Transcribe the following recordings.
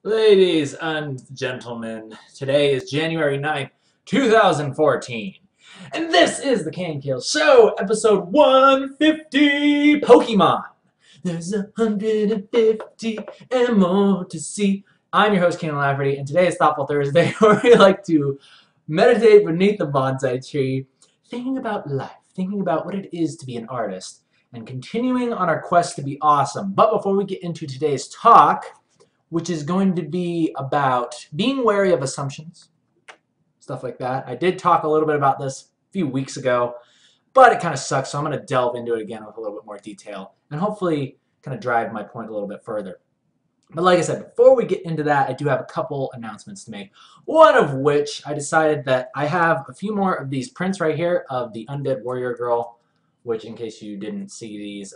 Ladies and gentlemen, today is January 9th, 2014, and this is the Can Kill Show, episode 150, Pokemon. There's 150 and more to see. I'm your host, Ken Lafferty, and today is Thoughtful Thursday, where we like to meditate beneath the bonsai tree, thinking about life, thinking about what it is to be an artist, and continuing on our quest to be awesome. But before we get into today's talk, which is going to be about being wary of assumptions, stuff like that. I did talk a little bit about this a few weeks ago, but it kind of sucks, so I'm going to delve into it again with a little bit more detail and hopefully kind of drive my point a little bit further. But like I said, before we get into that, I do have a couple announcements to make. One of which, I decided that I have a few more of these prints right here of the Undead Warrior Girl, which in case you didn't see these,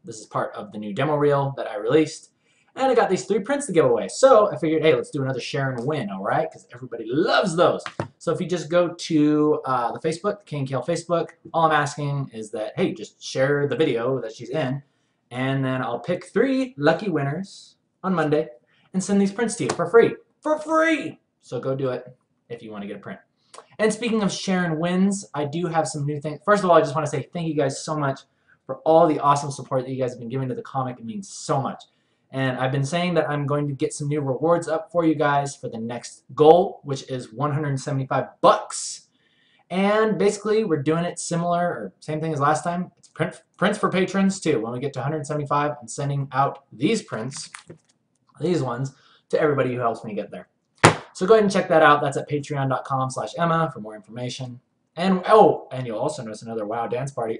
this is part of the new demo reel that I released. And I got these 3 prints to give away. So I figured, hey, let's do another share and win, all right? Because everybody loves those. So if you just go to the Facebook, Can Kill Facebook, all I'm asking is that, hey, just share the video that she's in. And then I'll pick 3 lucky winners on Monday and send these prints to you for free. For free! So go do it if you want to get a print. And speaking of sharing wins, I do have some new things. First of all, I just want to say thank you guys so much for all the awesome support that you guys have been giving to the comic. It means so much. And I've been saying that I'm going to get some new rewards up for you guys for the next goal, which is 175 bucks. And basically, we're doing it similar, or same thing as last time. It's prints for patrons, too. When we get to 175, I'm sending out these prints, these ones, to everybody who helps me get there. So go ahead and check that out. That's at patreon.com/Emma for more information. And, oh, and you'll also notice another WoW dance party.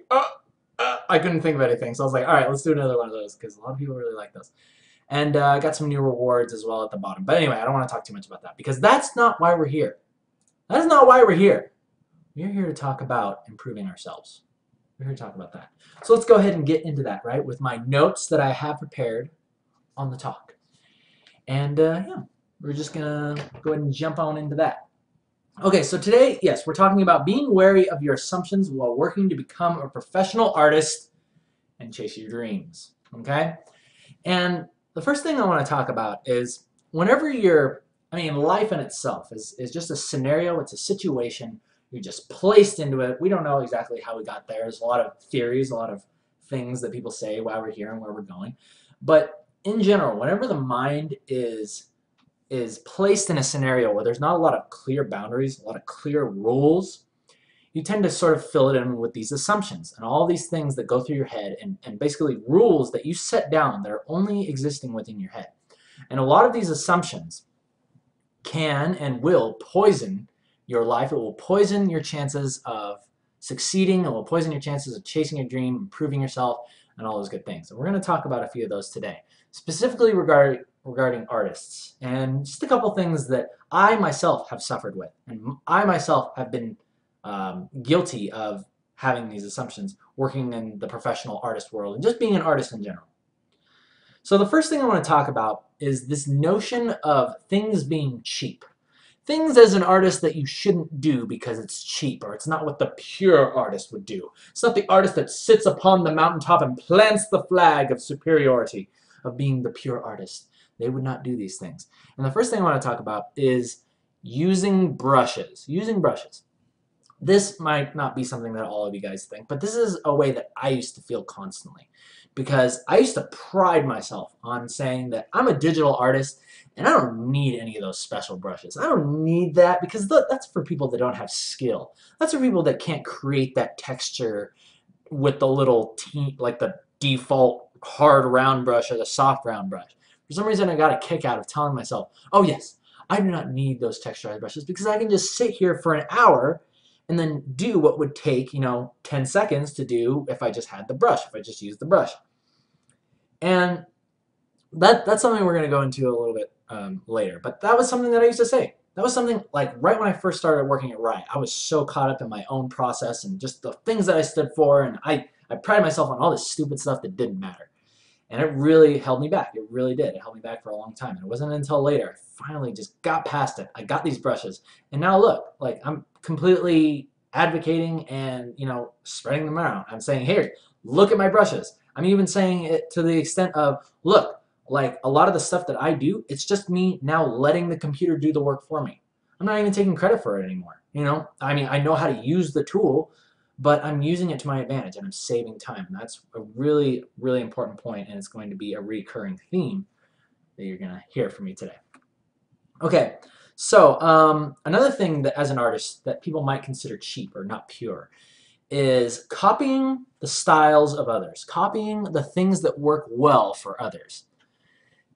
I couldn't think of anything, so I was like, all right, let's do another one of those, because a lot of people really like those. And I got some new rewards as well at the bottom. But anyway, I don't want to talk too much about that, because that's not why we're here. That's not why we're here. We're here to talk about improving ourselves. We're here to talk about that. So let's go ahead and get into that, right, with my notes that I have prepared on the talk. And, yeah, we're just going to go ahead and jump on into that. Okay, so today, yes, we're talking about being wary of your assumptions while working to become a professional artist and chase your dreams, okay? And the first thing I want to talk about is whenever life in itself is just a scenario, it's a situation, you're just placed into it. We don't know exactly how we got there. There's a lot of theories, a lot of things that people say why we're here and where we're going. But in general, whenever the mind is placed in a scenario where there's not a lot of clear boundaries, a lot of clear rules, you tend to sort of fill it in with these assumptions and all these things that go through your head and basically rules that you set down that are only existing within your head. And a lot of these assumptions can and will poison your life. It will poison your chances of succeeding. It will poison your chances of chasing your dream, improving yourself, and all those good things. And we're going to talk about a few of those today, specifically regarding artists, and just a couple things that I myself have suffered with, and I myself have been guilty of having these assumptions working in the professional artist world and just being an artist in general. So the first thing I want to talk about is this notion of things being cheap. Things as an artist that you shouldn't do because it's cheap, or it's not what the pure artist would do. It's not the artist that sits upon the mountaintop and plants the flag of superiority, of being the pure artist. They would not do these things. And the first thing I want to talk about is using brushes. Using brushes. This might not be something that all of you guys think, but this is a way that I used to feel constantly, because I used to pride myself on saying that I'm a digital artist and I don't need any of those special brushes. I don't need that, because that's for people that don't have skill. That's for people that can't create that texture with the little like the default hard round brush or the soft round brush. For some reason, I got a kick out of telling myself, oh yes, I do not need those texturized brushes, because I can just sit here for an hour and then do what would take, 10 seconds to do if I just had the brush, if I just used the brush. And that's something we're going to go into a little bit later. But that was something that I used to say. That was something, like, right when I first started working at Riot, I was so caught up in my own process and just the things that I stood for, and I prided myself on all this stupid stuff that didn't matter. And it really held me back. It really did. It held me back for a long time. And it wasn't until later I finally just got past it. I got these brushes. And now look, like, I'm completely advocating and, spreading them around. I'm saying, here, look at my brushes. I'm even saying it to the extent of, look, like a lot of the stuff that I do, it's just me now letting the computer do the work for me. I'm not even taking credit for it anymore. You know, I mean, I know how to use the tool, but I'm using it to my advantage and I'm saving time. And that's a really, really important point, and it's going to be a recurring theme that you're going to hear from me today. Okay, so another thing that as an artist that people might consider cheap or not pure is copying the styles of others, copying the things that work well for others.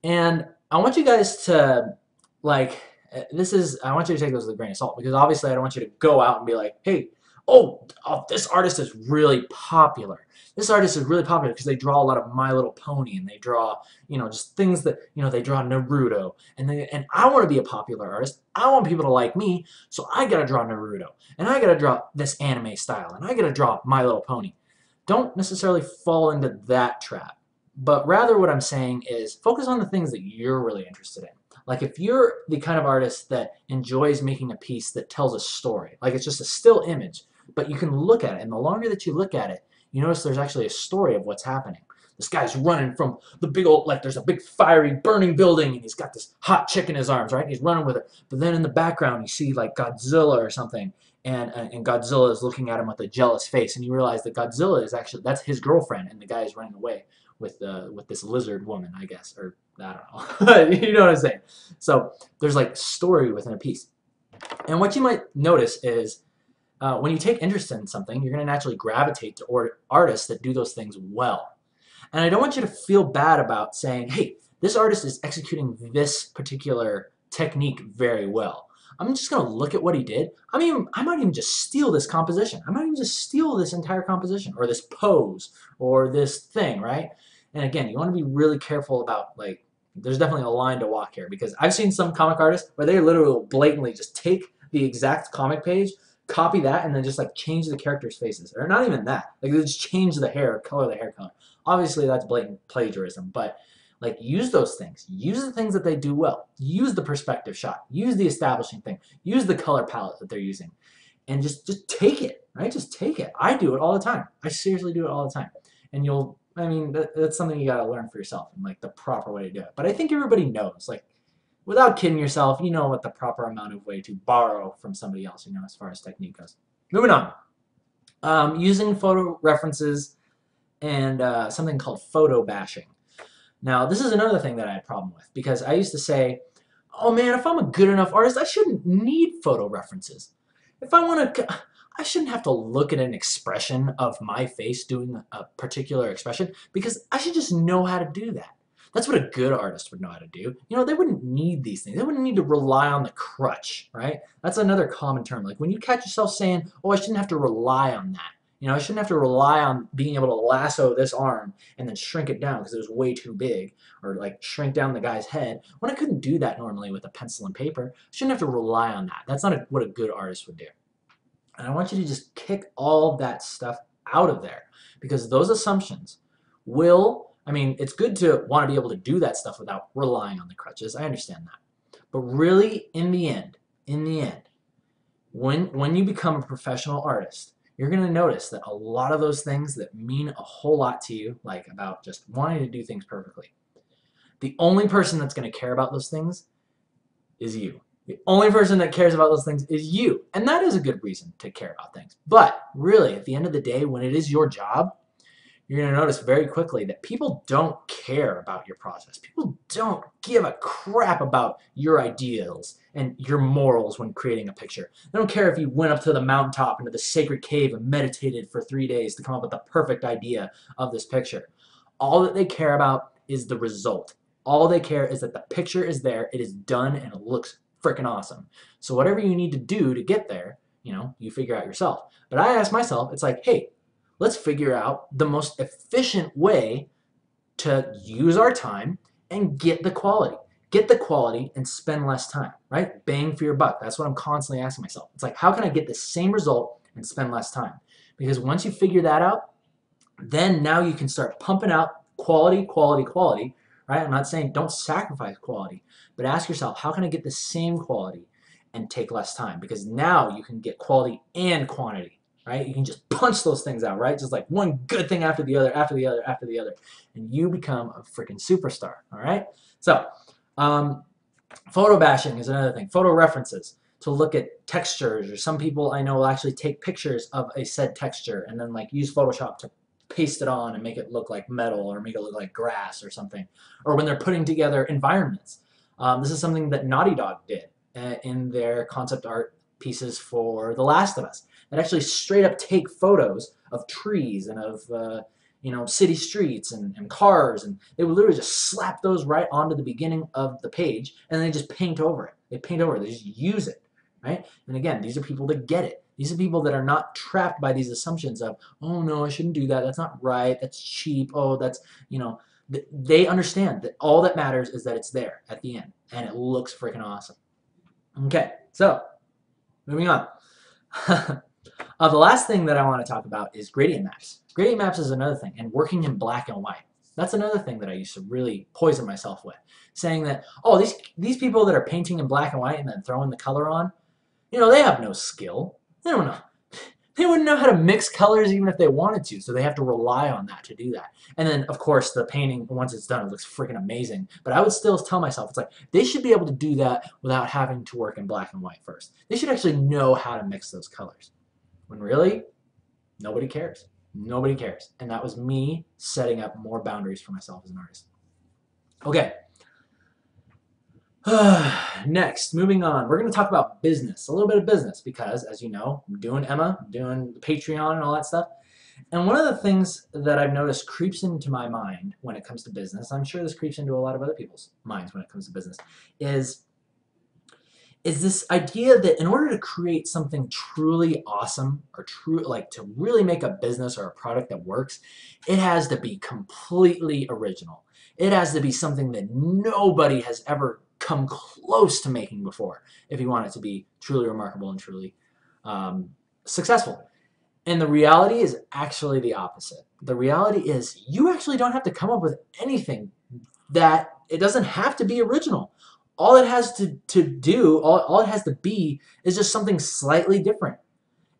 And I want you guys to, like, I want you to take this with a grain of salt, because obviously I don't want you to go out and be like, hey, oh, this artist is really popular. This artist is really popular because they draw a lot of My Little Pony, and they draw, you know, just things that, you know, they draw Naruto. And I want to be a popular artist. I want people to like me, so I got to draw Naruto. And I got to draw this anime style. And I got to draw My Little Pony. Don't necessarily fall into that trap. But rather what I'm saying is focus on the things that you're really interested in. Like if you're the kind of artist that enjoys making a piece that tells a story, like it's just a still image, but you can look at it, and the longer that you look at it, you notice there's actually a story of what's happening. This guy's running from the big old, like there's a big fiery burning building, and he's got this hot chick in his arms, right? He's running with it. But then in the background you see like Godzilla or something, and Godzilla is looking at him with a jealous face, and you realize that Godzilla is actually, that's his girlfriend, and the guy is running away with this lizard woman, I guess, or I don't know. You know what I'm saying? So there's like story within a piece. And what you might notice is when you take interest in something, you're going to naturally gravitate to artists that do those things well. And I don't want you to feel bad about saying, hey, this artist is executing this particular technique very well. I'm just going to look at what he did. I mean, I might even just steal this composition. I might even just steal this entire composition, or this pose, or this thing, right? And again, you want to be really careful about, like, there's definitely a line to walk here, because I've seen some comic artists where they literally will blatantly just take the exact comic page, copy that, and then just like change the characters' faces. Or not even that. Like they just change the hair, color the hair color. Obviously that's blatant plagiarism, but like use those things. Use the things that they do well. Use the perspective shot. Use the establishing thing. Use the color palette that they're using. And just take it, right? Just take it. I do it all the time. I seriously do it all the time. And you'll, I mean, that's something you gotta learn for yourself, and like the proper way to do it. But I think everybody knows, like, without kidding yourself, you know what the proper amount of way to borrow from somebody else, you know, as far as technique goes. Moving on. Using photo references and something called photo bashing. Now, this is another thing that I had a problem with, because I used to say, oh man, if I'm a good enough artist, I shouldn't need photo references. If I want to, I shouldn't have to look at an expression of my face doing a particular expression, because I should just know how to do that. That's what a good artist would know how to do. You know, they wouldn't need these things. They wouldn't need to rely on the crutch, right? That's another common term. Like when you catch yourself saying, oh, I shouldn't have to rely on that. You know, I shouldn't have to rely on being able to lasso this arm and then shrink it down because it was way too big, or like shrink down the guy's head, when I couldn't do that normally with a pencil and paper. I shouldn't have to rely on that. That's not what a good artist would do. And I want you to just kick all that stuff out of there, because those assumptions will, I mean, it's good to want to be able to do that stuff without relying on the crutches. I understand that. But really, in the end, when you become a professional artist, you're going to notice that a lot of those things that mean a whole lot to you, like about just wanting to do things perfectly, the only person that's going to care about those things is you. The only person that cares about those things is you. And that is a good reason to care about things. But really, at the end of the day, when it is your job, you're going to notice very quickly that people don't care about your process. People don't give a crap about your ideals and your morals when creating a picture. They don't care if you went up to the mountaintop into the sacred cave and meditated for 3 days to come up with the perfect idea of this picture. All that they care about is the result. All they care is that the picture is there, it is done, and it looks freaking awesome. So whatever you need to do to get there, you know, you figure out yourself. But I ask myself, it's like, hey, let's figure out the most efficient way to use our time and get the quality. Get the quality and spend less time, right? Bang for your buck. That's what I'm constantly asking myself. It's like, how can I get the same result and spend less time? Because once you figure that out, then now you can start pumping out quality, quality, quality, right? I'm not saying don't sacrifice quality, but ask yourself, how can I get the same quality and take less time? Because now you can get quality and quantity. right? You can just punch those things out, right? Just like one good thing after the other, after the other, after the other, and you become a freaking superstar, all right? So, photo bashing is another thing. Photo references, to look at textures, or some people I know will actually take pictures of a said texture and then like use Photoshop to paste it on and make it look like metal or make it look like grass or something. Or when they're putting together environments. This is something that Naughty Dog did in their concept art pieces for The Last of Us. That actually straight up take photos of trees and of city streets and cars, and they would literally just slap those right onto the beginning of the page, and they just paint over it. They paint over it. They just use it, right? And again, these are people that get it. These are people that are not trapped by these assumptions of, oh no, I shouldn't do that. That's not right. That's cheap. Oh, that's, they understand that all that matters is that it's there at the end, and it looks freaking awesome. Okay, so moving on. The last thing that I want to talk about is gradient maps. Gradient maps is another thing, and working in black and white. That's another thing that I used to really poison myself with, saying that, oh, these people that are painting in black and white and then throwing the color on, they have no skill. They don't know. They wouldn't know how to mix colors even if they wanted to, so they have to rely on that to do that. And then, of course, the painting, once it's done, it looks freaking amazing. But I would still tell myself, it's like, they should be able to do that without having to work in black and white first. They should actually know how to mix those colors. When really, nobody cares. Nobody cares. And that was me setting up more boundaries for myself as an artist. Okay. Next, moving on, we're going to talk about business, a little bit of business, because as you know, I'm doing Emma, I'm doing the Patreon and all that stuff. And one of the things that I've noticed creeps into my mind when it comes to business, I'm sure this creeps into a lot of other people's minds when it comes to business, is this idea that in order to create something truly awesome or to really make a business or a product that works, it has to be completely original. It has to be something that nobody has ever come close to making before if you want it to be truly remarkable and truly successful. And the reality is actually the opposite. The reality is you actually don't have to come up with anything that it doesn't have to be original. All it has to do, all it has to be is just something slightly different.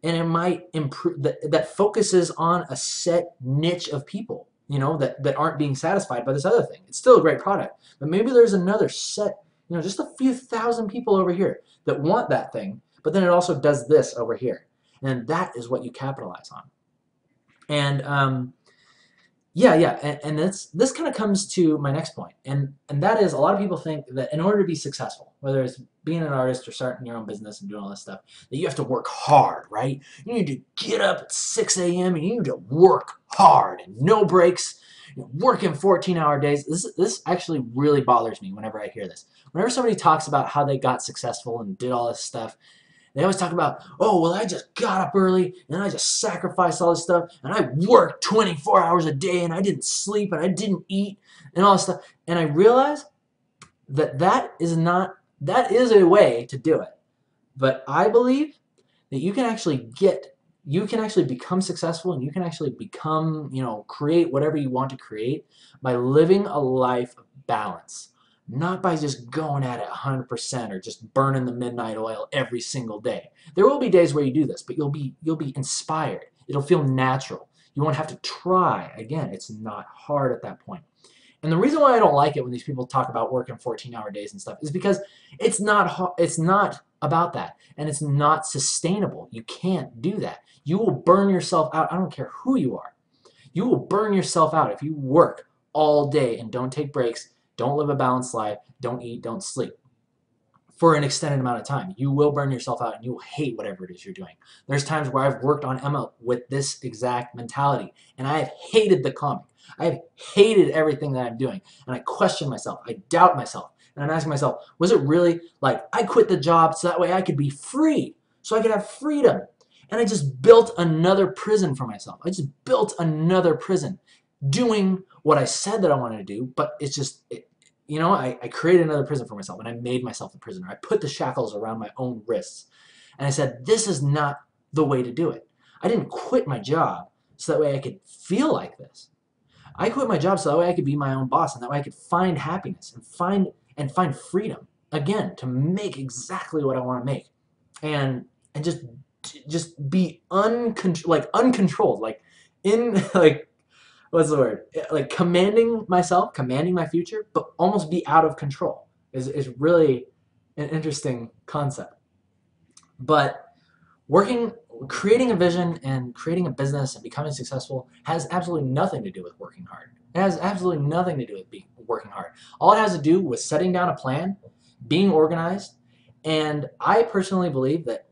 And it might improve, that focuses on a set niche of people, that aren't being satisfied by this other thing. It's still a great product, but maybe there's another set, just a few thousand people over here that want that thing, but then it also does this over here. And that is what you capitalize on. And and this kind of comes to my next point, and that is a lot of people think that in order to be successful, whether it's being an artist or starting your own business and doing all this stuff, that you have to work hard, right? You need to get up at 6 a.m. and you need to work hard and no breaks, working 14-hour days. This actually really bothers me whenever I hear this. Whenever somebody talks about how they got successful and did all this stuff, they always talk about, oh, well, I just got up early, and I just sacrificed all this stuff, and I worked 24 hours a day, and I didn't sleep, and I didn't eat, and all this stuff. And I realize that is a way to do it. But I believe that you can actually become successful, and you can actually become, create whatever you want to create by living a life of balance. Not by just going at it 100% or just burning the midnight oil every single day. There will be days where you do this, but you'll be inspired. It'll feel natural. You won't have to try. Again, it's not hard at that point. And the reason why I don't like it when these people talk about working 14-hour days and stuff is because it's not about that, and it's not sustainable. You can't do that. You will burn yourself out. I don't care who you are. You will burn yourself out if you work all day and don't take breaks. Don't live a balanced life. Don't eat. Don't sleep for an extended amount of time. You will burn yourself out and you will hate whatever it is you're doing. There's times where I've worked on Emma with this exact mentality, and I have hated the comic. I have hated everything that I'm doing, and I question myself. I doubt myself, and I'm asking myself, was it really like I quit the job so that way I could be free, so I could have freedom? And I just built another prison for myself. I just built another prison doing what I said that I wanted to do, but it's just, I created another prison for myself, and I made myself the prisoner. I put the shackles around my own wrists, and I said, this is not the way to do it. I didn't quit my job so that way I could feel like this. I quit my job so that way I could be my own boss, and that way I could find happiness and find freedom, again, to make exactly what I want to make, and just just be uncontrolled, like in like what's the word? Like commanding myself, commanding my future, but almost be out of control is really an interesting concept. But creating a vision and creating a business and becoming successful has absolutely nothing to do with working hard. It has absolutely nothing to do with working hard. All it has to do with setting down a plan, being organized, and I personally believe that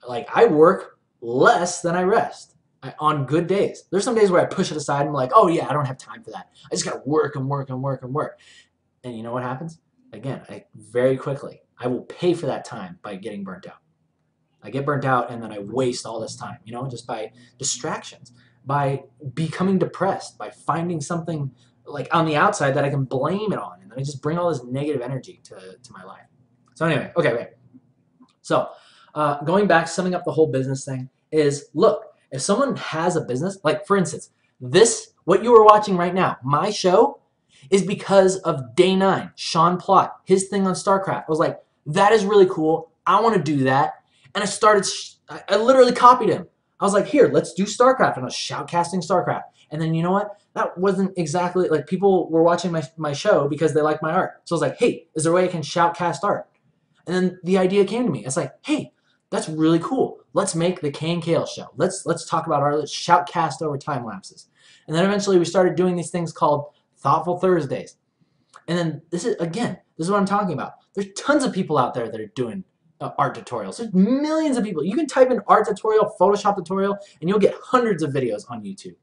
I work less than I rest. On good days. There's some days where I push it aside and I'm like, oh yeah, I don't have time for that. I just gotta work and work and work and work. And you know what happens? Again, very quickly, I will pay for that time by getting burnt out. I get burnt out and then I waste all this time, just by distractions, by becoming depressed, by finding something like on the outside that I can blame it on. And then I just bring all this negative energy to my life. So anyway, okay. So going back, summing up the whole business thing is, look, if someone has a business, like for instance, what you are watching right now, my show, is because of Day 9, Sean Plott, his thing on StarCraft. I was like, that is really cool. I want to do that. And I literally copied him. I was like, here, let's do StarCraft. And I was shoutcasting StarCraft. And then you know what? That wasn't exactly, like people were watching my show because they liked my art. So I was like, hey, is there a way I can shoutcast art? And then the idea came to me. It's like, hey, that's really cool. Let's make the Kay and Kale show. Let's talk about art. Let's shoutcast over time lapses. And then eventually we started doing these things called Thoughtful Thursdays. And then this is what I'm talking about. There's tons of people out there that are doing art tutorials. There's millions of people. You can type in art tutorial, Photoshop tutorial, and you'll get hundreds of videos on YouTube.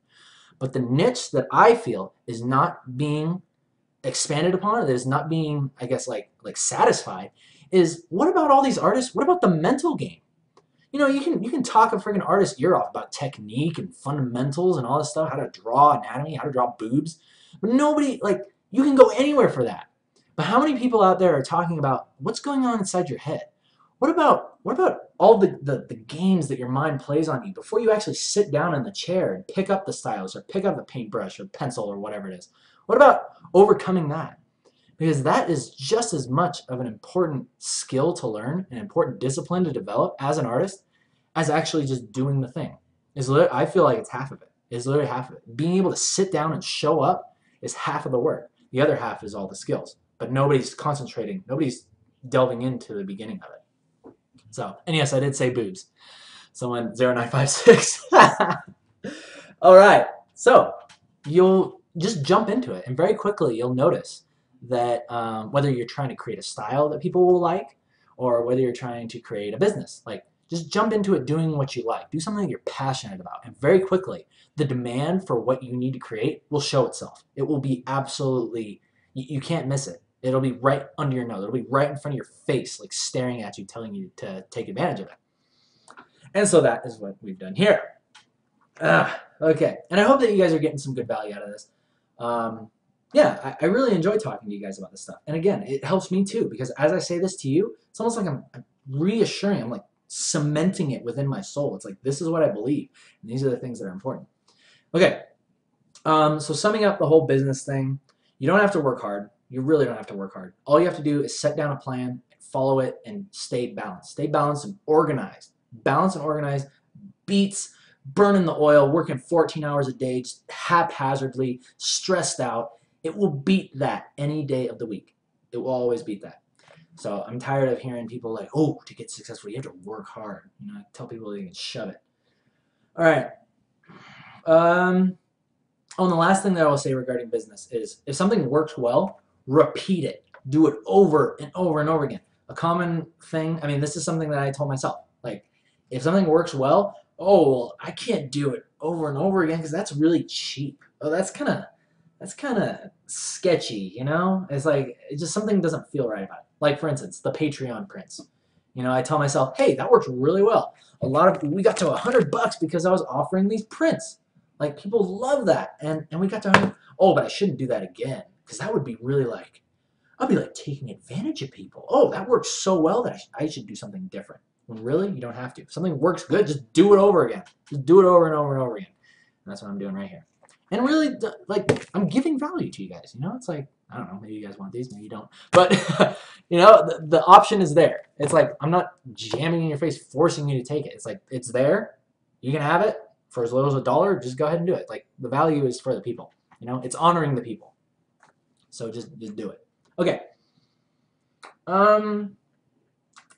But the niche that I feel is not being expanded upon, that is not being, I guess, like satisfied, is what about all these artists? What about the mental game? You can talk a freaking artist's ear off about technique and fundamentals and all this stuff, how to draw anatomy, how to draw boobs, but nobody, you can go anywhere for that. But how many people out there are talking about what's going on inside your head? What about all the games that your mind plays on you before you actually sit down in the chair and pick up the stylus or pick up the paintbrush or pencil or whatever it is? What about overcoming that? Because that is just as much of an important skill to learn, an important discipline to develop as an artist, as actually just doing the thing. I feel like it's half of it. It's literally half of it. Being able to sit down and show up is half of the work. The other half is all the skills. But nobody's concentrating. Nobody's delving into the beginning of it. So, and yes, I did say boobs. Someone 0956. All right. So you'll just jump into it, and very quickly you'll notice that whether you're trying to create a style that people will like, or whether you're trying to create a business, just jump into it doing what you like. Do something that you're passionate about, and very quickly the demand for what you need to create will show itself. It will be absolutely, you can't miss it. It'll be right under your nose. It'll be right in front of your face, staring at you, telling you to take advantage of it. And so that is what we've done here. Okay, and I hope that you guys are getting some good value out of this. Yeah, I really enjoy talking to you guys about this stuff. And again, it helps me too, because as I say this to you, it's almost like I'm reassuring, I'm cementing it within my soul. It's like, this is what I believe, and these are the things that are important. Okay, so summing up the whole business thing, you don't have to work hard. You really don't have to work hard. All you have to do is set down a plan, follow it, and stay balanced. Stay balanced and organized. Balanced and organized beats burning the oil, working 14 hours a day, just haphazardly, stressed out. It will beat that any day of the week. It will always beat that. So I'm tired of hearing people like, oh, to get successful, you have to work hard. I tell people they can shove it. All right. And the last thing that I will say regarding business is, if something works well, repeat it. Do it over and over and over again. A common thing, this is something that I told myself. If something works well, oh, well, I can't do it over and over again because that's really cheap. Oh, that's kind of sketchy, It's it just, something doesn't feel right about it. For instance, the Patreon prints. I tell myself, hey, that works really well. We got to $100 because I was offering these prints. People love that, and we got to 100. Oh, but I shouldn't do that again, because that would be really I'd be taking advantage of people. Oh, that works so well that I should do something different. When really, you don't have to. If something works good, just do it over again. Just do it over and over and over again. And that's what I'm doing right here. And really, like, I'm giving value to you guys, you know? It's like, I don't know, maybe you guys want these, maybe you don't. But, you know, the option is there. It's like, I'm not jamming in your face, forcing you to take it. It's like, it's there. You can have it for as little as $1. Just go ahead and do it. Like, the value is for the people. You know, it's honoring the people. So just do it. Okay.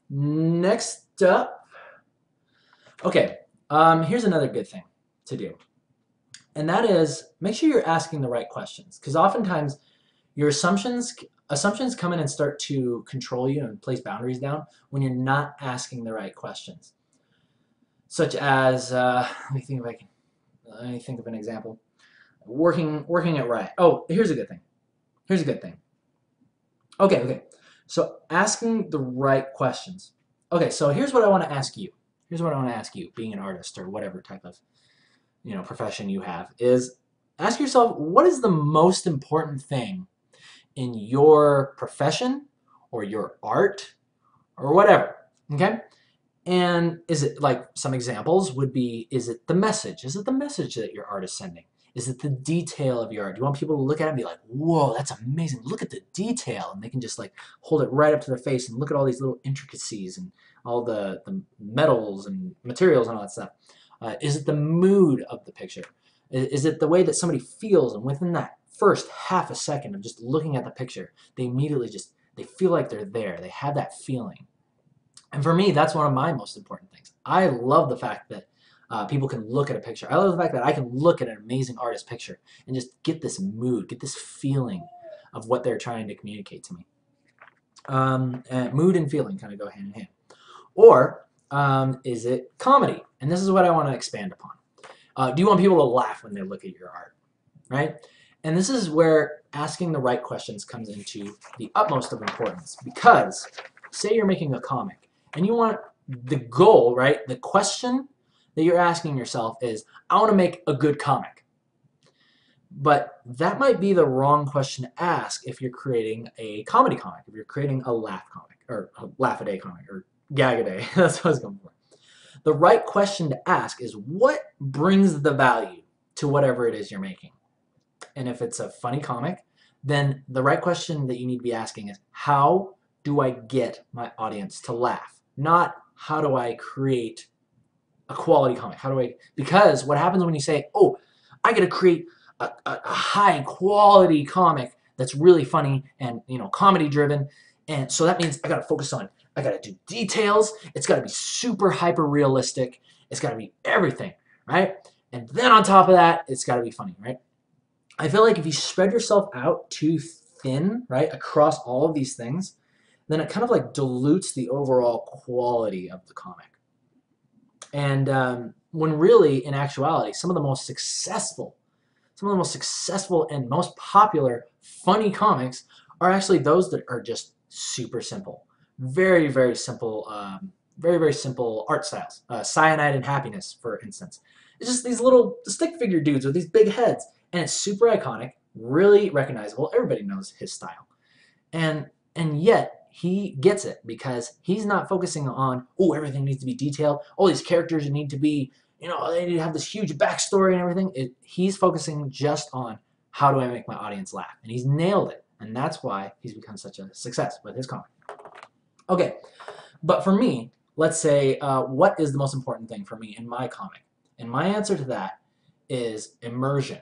Next up. Okay. Here's another good thing to do. And that is, make sure you're asking the right questions. Because oftentimes, your assumptions come in and start to control you and place boundaries down when you're not asking the right questions. Such as, let me think of an example. Working at Riot. Oh, here's a good thing. Okay. So asking the right questions. Okay, so here's what I want to ask you. Being an artist or whatever type of, you know, profession you have, is ask yourself, what is the most important thing in your profession or your art or whatever, okay? And is it, like, some examples would be, is it the message? Is it the message that your art is sending? Is it the detail of your art? Do you want people to look at it and be like, whoa, that's amazing, look at the detail, and they can just like hold it right up to their face and look at all these little intricacies and all the metals and materials and all that stuff? Is it the mood of the picture? Is it the way that somebody feels, and within that first half a second of just looking at the picture, they immediately they feel like they're there, they have that feeling? And for me, that's one of my most important things. I love the fact that people can look at a picture. I love the fact that I can look at an amazing artist picture and just get this mood, get this feeling of what they're trying to communicate to me. Mood and feeling kind of go hand in hand. Or is it comedy? And this is what I want to expand upon. Do you want people to laugh when they look at your art, right? And this is where asking the right questions comes into the utmost of importance. Because say you're making a comic and you want the goal, right? The question that you're asking yourself is, I want to make a good comic. But that might be the wrong question to ask if you're creating a comedy comic, if you're creating a laugh comic, or a laugh-a-day comic, or gag-a-day. That's what I was going for. The right question to ask is, what brings the value to whatever it is you're making? And if it's a funny comic, then the right question that you need to be asking is, how do I get my audience to laugh? Not, how do I create a quality comic? Because what happens when you say, oh, I got to create a high quality comic that's really funny and, you know, comedy driven, and so that means I got to do details, it's got to be super hyper realistic, it's got to be everything, right? And then on top of that, it's got to be funny, right? I feel like if you spread yourself out too thin, right, across all of these things, then it kind of like dilutes the overall quality of the comic. And when really, in actuality, some of the most successful and most popular funny comics are actually those that are just super simple. Very, very simple, very simple art styles. Cyanide and Happiness, for instance. It's just these little stick figure dudes with these big heads. And it's super iconic, really recognizable. Everybody knows his style. And yet, he gets it because he's not focusing on, oh, everything needs to be detailed. All these characters need to be, you know, they need to have this huge backstory and everything. He's focusing just on, how do I make my audience laugh? And he's nailed it. And that's why he's become such a success with his comic. Okay, but for me, let's say, what is the most important thing for me in my comic? And my answer to that is immersion.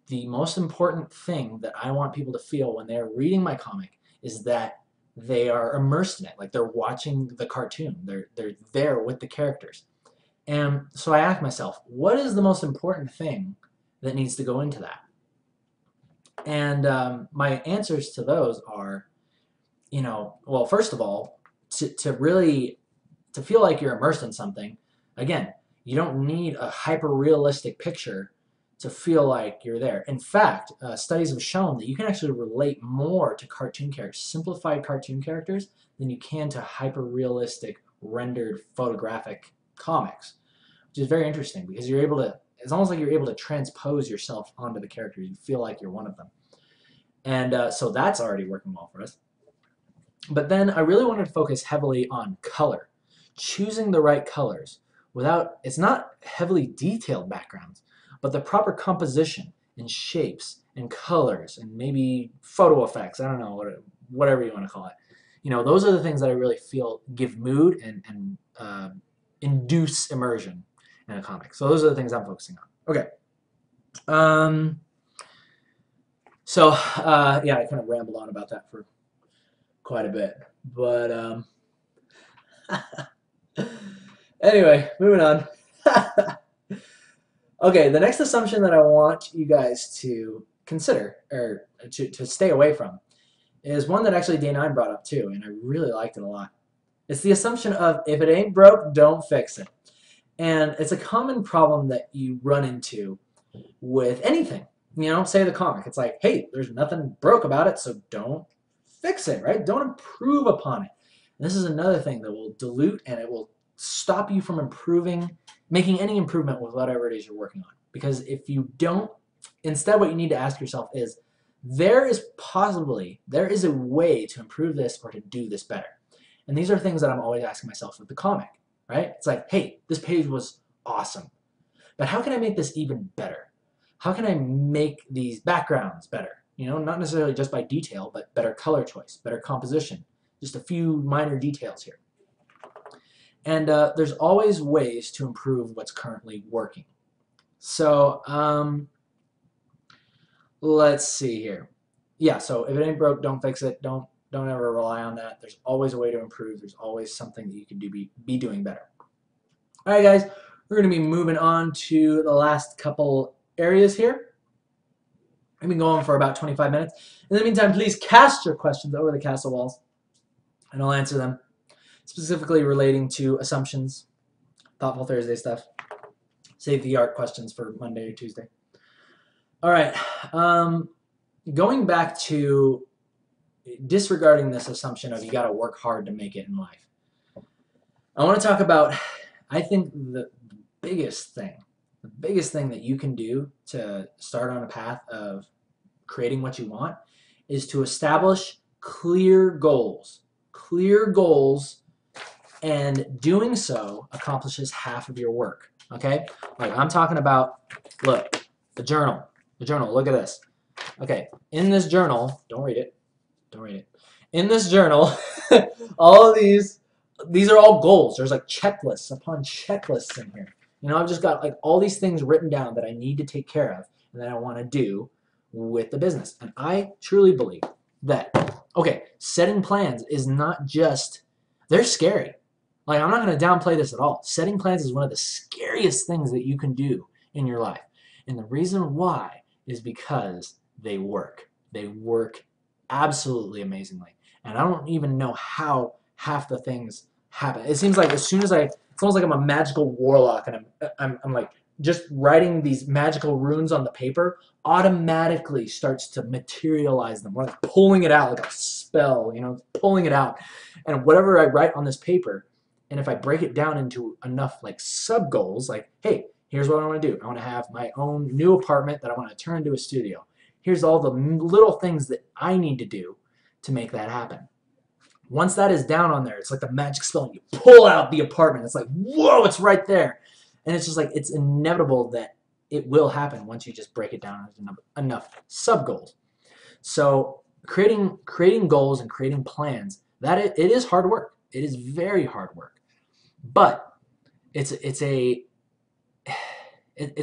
The most important thing that I want people to feel when they're reading my comic is that they are immersed in it, like they're watching the cartoon. They're there with the characters. And so I ask myself, what is the most important thing that needs to go into that? And my answers to those are, you know, well, first of all, to really feel like you're immersed in something, again, you don't need a hyper-realistic picture to feel like you're there. In fact, studies have shown that you can actually relate more to cartoon characters, simplified cartoon characters, than you can to hyper-realistic, rendered, photographic comics, which is very interesting because you're able to, it's almost like you're able to transpose yourself onto the characters. You feel like you're one of them. And so that's already working well for us. But then I really wanted to focus heavily on color, choosing the right colors without, it's not heavily detailed backgrounds, but the proper composition and shapes and colors and maybe photo effects. I don't know, whatever you want to call it. You know, those are the things that I really feel give mood and induce immersion in a comic. So those are the things I'm focusing on. Okay. Yeah, I kind of rambled on about that for quite a bit. But anyway, moving on. Okay, the next assumption that I want you guys to consider or to stay away from is one that actually Day9 brought up too, and I really liked it a lot. It's the assumption of if it ain't broke, don't fix it. And it's a common problem that you run into with anything. You know, say the comic. It's like, hey, there's nothing broke about it, so don't fix it, right? Don't improve upon it. And this is another thing that will dilute and it will stop you from making any improvement with whatever it is you're working on. Because if you don't, instead what you need to ask yourself is, there is a way to improve this or to do this better. And these are things that I'm always asking myself with the comic, right? It's like, hey, this page was awesome, but how can I make this even better? How can I make these backgrounds better? You know, not necessarily just by detail, but better color choice, better composition, just a few minor details here. And there's always ways to improve what's currently working. So let's see here. Yeah, so if it ain't broke, don't fix it. Don't ever rely on that. There's always a way to improve. There's always something that you can be doing better. All right, guys, we're going to be moving on to the last couple areas here. I've been going for about 25 minutes. In the meantime, please cast your questions over the castle walls, and I'll answer them, specifically relating to assumptions, Thoughtful Thursday stuff. Save the art questions for Monday or Tuesday. All right, going back to disregarding this assumption of you got to work hard to make it in life. I want to talk about, I think the biggest thing that you can do to start on a path of creating what you want is to establish clear goals. Clear goals, and doing so accomplishes half of your work. Okay? Like I'm talking about, look, the journal. The journal, look at this. Okay, in this journal, don't read it. In this journal, all of these are all goals. There's like checklists upon checklists in here. You know, I've just got like all these things written down that I need to take care of and that I want to do with the business. And I truly believe that, okay, setting plans is not just, they're scary. Like, I'm not going to downplay this at all. Setting plans is one of the scariest things that you can do in your life. And the reason why is because they work. They work absolutely amazingly. And I don't even know how half the things happen. It seems like as soon as it's almost like I'm a magical warlock and I'm like just writing these magical runes on the paper automatically starts to materialize them. We're like pulling it out like a spell, you know, pulling it out. And whatever I write on this paper, and if I break it down into enough like sub goals, like, hey, here's what I want to do. I want to have my own new apartment that I want to turn into a studio. Here's all the little things that I need to do to make that happen. Once that is down on there, it's like the magic spell. You pull out the apartment. It's like, whoa, it's right there. And it's just like, it's inevitable that it will happen once you just break it down into enough sub-goals. So creating goals and creating plans, it is hard work. It is very hard work. But it's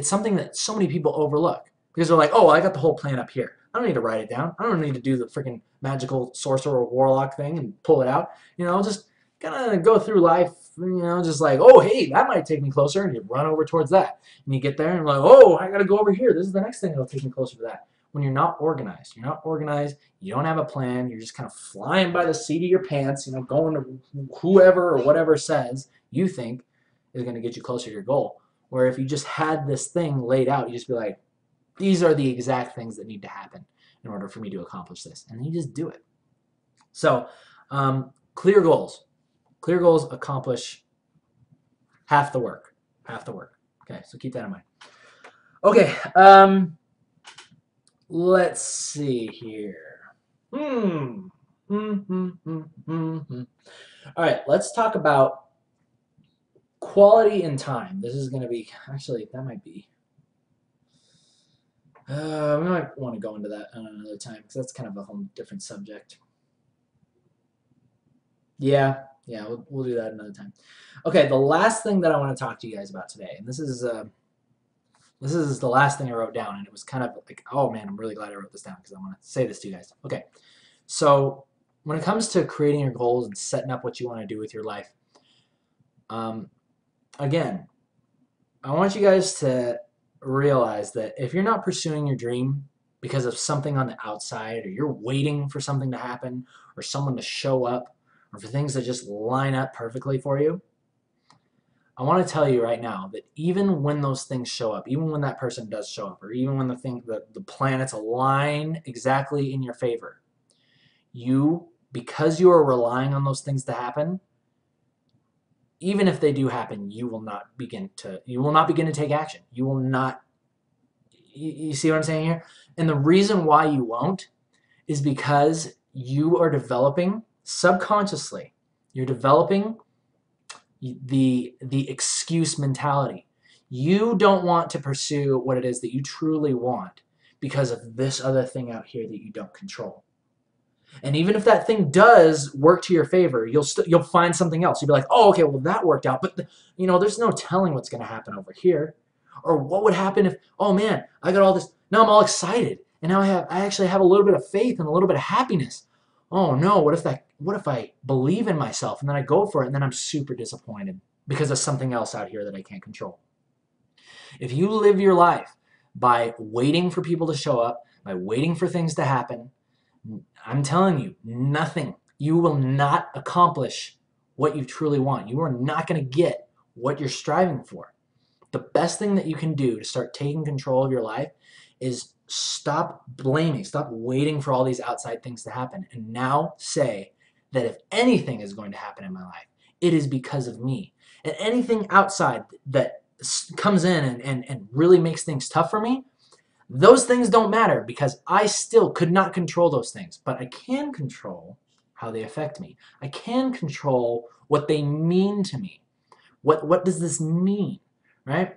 something that so many people overlook. Because they're like, oh, I got the whole plan up here. I don't need to write it down. I don't need to do the freaking magical sorcerer or warlock thing and pull it out. You know, just kind of go through life, you know, just like, oh, hey, that might take me closer. And you run over towards that. And you get there and you're like, oh, I got to go over here. This is the next thing that'll take me closer to that. When you're not organized. You're not organized. You don't have a plan. You're just kind of flying by the seat of your pants, you know, going to whoever or whatever says you think is going to get you closer to your goal. Where if you just had this thing laid out, you just be like, these are the exact things that need to happen in order for me to accomplish this. And then you just do it. So, clear goals. Clear goals accomplish half the work. Half the work. Okay, so keep that in mind. Okay, let's see here. All right, let's talk about quality and time. This is going to be, actually, that might be We might want to go into that on another time because that's kind of a whole different subject. Yeah, yeah, we'll do that another time. Okay, the last thing that I want to talk to you guys about today, and this is the last thing I wrote down, and it was kind of like, oh man, I'm really glad I wrote this down because I want to say this to you guys. Okay, so when it comes to creating your goals and setting up what you want to do with your life, again, I want you guys to realize that if you're not pursuing your dream because of something on the outside, or you're waiting for something to happen, or someone to show up, or for things to just line up perfectly for you, I want to tell you right now that even when those things show up, even when that person does show up, or even when the planets align exactly in your favor, because you are relying on those things to happen, even if they do happen, you will not begin to take action. You will not. You see what I'm saying here? And the reason why you won't is because you are developing subconsciously. You're developing the excuse mentality. You don't want to pursue what it is that you truly want because of this other thing out here that you don't control. And even if that thing does work to your favor, you'll find something else. You'll be like, oh, okay, well that worked out, but there's no telling what's going to happen over here, or what would happen if, oh man, I got all this. Now I'm all excited, and now I actually have a little bit of faith and a little bit of happiness. Oh no, what if I believe in myself and then I go for it and then I'm super disappointed because of something else out here that I can't control. If you live your life by waiting for people to show up, by waiting for things to happen, I'm telling you, nothing. You will not accomplish what you truly want. You are not going to get what you're striving for. The best thing that you can do to start taking control of your life is stop blaming, stop waiting for all these outside things to happen, and now say that if anything is going to happen in my life, it is because of me. And anything outside that comes in and really makes things tough for me, those things don't matter because I still could not control those things, but I can control how they affect me. I can control what they mean to me. What does this mean, right?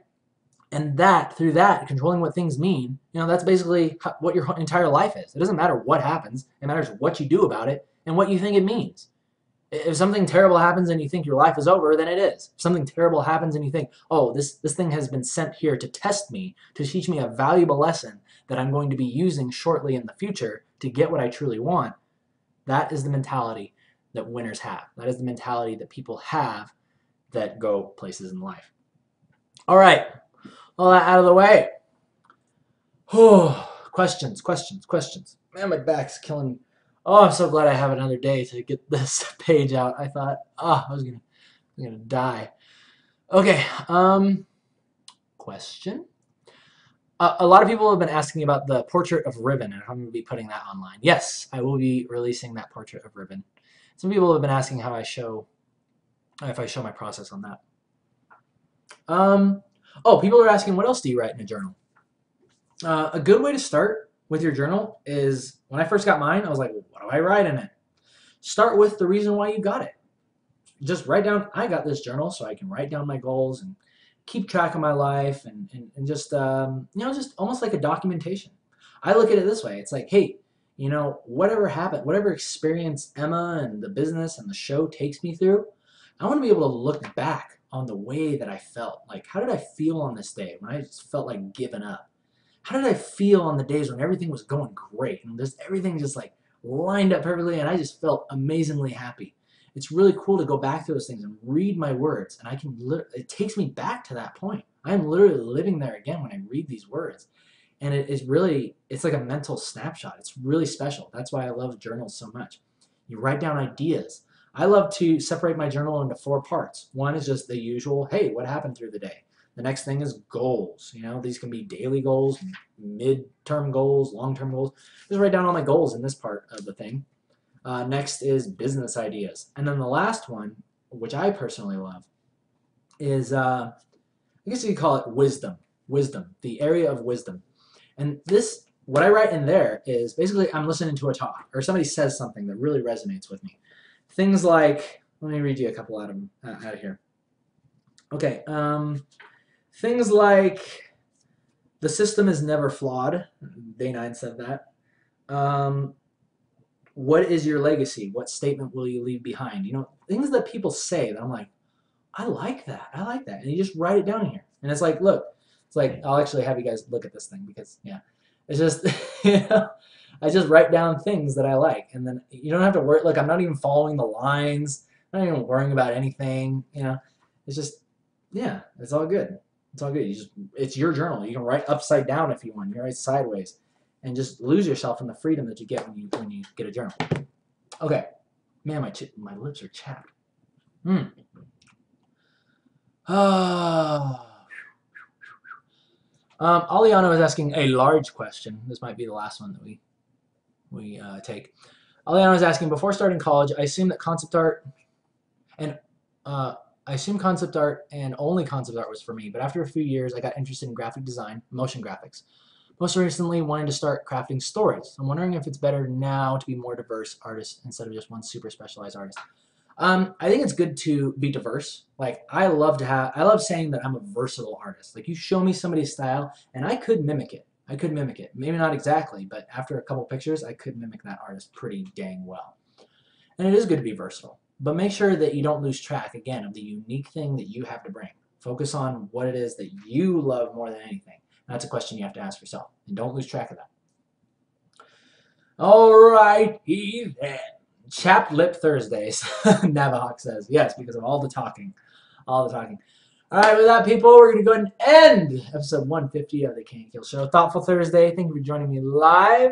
And through that, controlling what things mean, that's basically what your entire life is. It doesn't matter what happens. It matters what you do about it and what you think it means. If something terrible happens and you think your life is over, then it is. If something terrible happens and you think, oh, this thing has been sent here to test me, to teach me a valuable lesson that I'm going to be using shortly in the future to get what I truly want, that is the mentality that winners have. That is the mentality that people have that go places in life. All right, all that out of the way. Questions. Man, my back's killing. Oh, I'm so glad I have another day to get this page out. I thought, I was gonna die. Okay, question. A lot of people have been asking about the portrait of Ribbon, and I'm going to be putting that online. Yes, I will be releasing that portrait of Ribbon. Some people have been asking if I show my process on that. People are asking, what else do you write in a journal? A good way to start with your journal is, when I first got mine, I was like, well, what do I write in it? Start with the reason why you got it. Just write down, I got this journal so I can write down my goals and keep track of my life and just, just almost like a documentation. I look at it this way. It's like, hey, whatever happened, whatever experience Emma and the business and the show takes me through, I want to be able to look back on the way that I felt. Like, how did I feel on this day when I just felt like giving up? How did I feel on the days when everything was going great and everything just like lined up perfectly and I just felt amazingly happy? It's really cool to go back to those things and read my words, and it takes me back to that point. I'm literally living there again when I read these words. And it's like a mental snapshot. It's really special. That's why I love journals so much. You write down ideas. I love to separate my journal into 4 parts. One is just the usual, hey, what happened through the day? The next thing is goals. These can be daily goals, mid-term goals, long-term goals. Just write down all my goals in this part of the thing. Next is business ideas. And then the last one, which I personally love, is, I guess you could call it wisdom. Wisdom, the area of wisdom. And what I write in there is basically I'm listening to a talk, or somebody says something that really resonates with me. Things like, let me read you a couple out of here. Okay, things like, The system is never flawed. Day 9 said that. What is your legacy? What statement will you leave behind? You know, things that people say that I'm like, I like that. I like that. And you just write it down here. And it's like, look, it's like, I'll actually have you guys look at this thing because, yeah, it's just, you know, I just write down things that I like. And then you don't have to worry. Look, I'm not even following the lines. I'm not even worrying about anything. You know, it's just, yeah, it's all good. It's all good. It's your journal. You can write upside down if you want. You can write sideways. And just lose yourself in the freedom that you get when you get a journal. Okay. Man, my lips are chapped. Aliana was asking a large question. This might be the last one that we take. Aliana was asking, before starting college, I assumed that concept art and only concept art was for me. But after a few years, I got interested in graphic design, motion graphics. Most recently, wanting to start crafting stories. I'm wondering if it's better now to be more diverse artist instead of just one super specialized artist. I think it's good to be diverse. Like I love saying that I'm a versatile artist. Like you show me somebody's style and I could mimic it. Maybe not exactly, but after a couple pictures, I could mimic that artist pretty dang well. And it is good to be versatile. But make sure that you don't lose track, again, of the unique thing that you have to bring. Focus on what it is that you love more than anything. That's a question you have to ask yourself. And don't lose track of that. Alrighty then. Chapped lip Thursdays, Navahawk says. Yes, because of all the talking. All right, with that, people, we're going to go ahead and end episode 150 of the Can Kill Show. Thoughtful Thursday. Thank you for joining me live,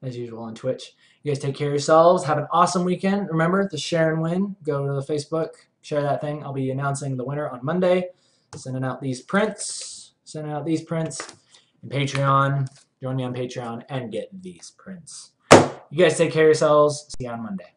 as usual, on Twitch. You guys take care of yourselves. Have an awesome weekend. Remember, the share and win. Go to the Facebook. Share that thing. I'll be announcing the winner on Monday. Sending out these prints. And Patreon. Join me on Patreon and get these prints. You guys take care of yourselves. See you on Monday.